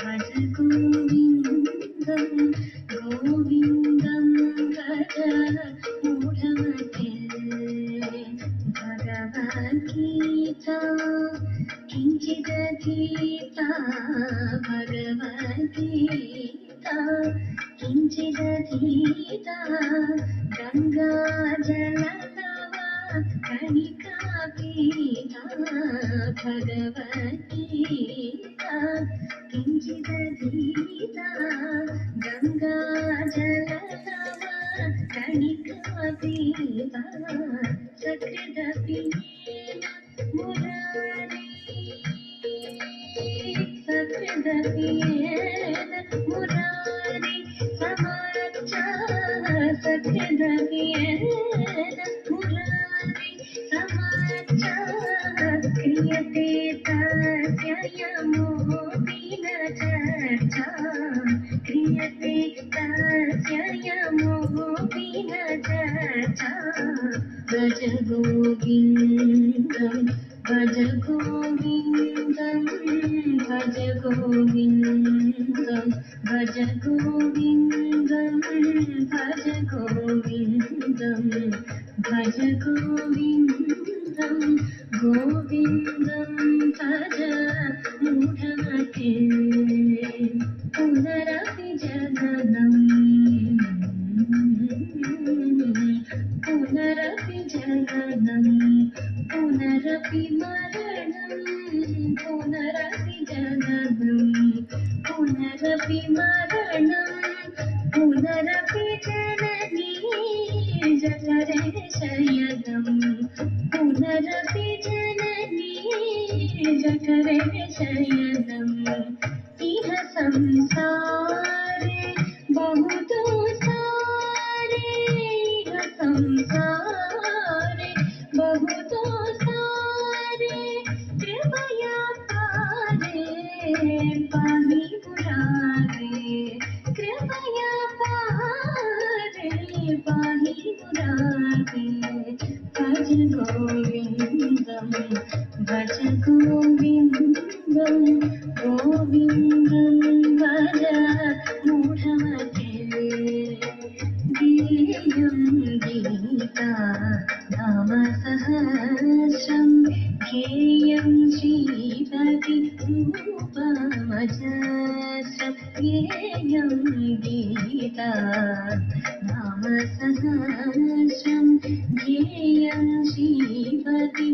भज गोविन्दं गोविन्दं भज मूढमते भगवद्गीता किञ्चिदधीता भगवद्गीता किञ्चिदधीता गङ्गाजलतवा कणिका पीता भगवद्गीता किञ्चिदधीता गङ्गाजलतवा कणिका पीता सकृदपि मुरारी सकृदपि मुरारी समाचा सकृदपि मुरारी समाचा क्रियते तस्य यमोऽपि न चर्चा क्रियते तस्य यमोऽपि न चर्चा भज गोविन्दं भज गोविन्दं भज गोविन्दं भज गोविन्दं भज गोविन्दं भज गोविन्दं गोविन्दं भज मूढमते पुनरपि जननं पुनरपि जननं पुनरपि मरणं पुनरपि जननं पुनरपि मरणं पुनरपि जननी जठरे शयनं पुनरपि जननी जठरे शयनम् इह संसारे बहुदोषारे इह संसारे बहुदोषारे कृपया पारे पाहि मुरारे कृपया पारे पाहि मुरारे भज गोविन्दं भज गोविन्दं गोविन्दं भज मूढमते गेयं गीता नाम सहस्रं गेयं श्रीपति रूपमजस्रं गेयं गीता नाम सहस्रं गेयं श्रीपति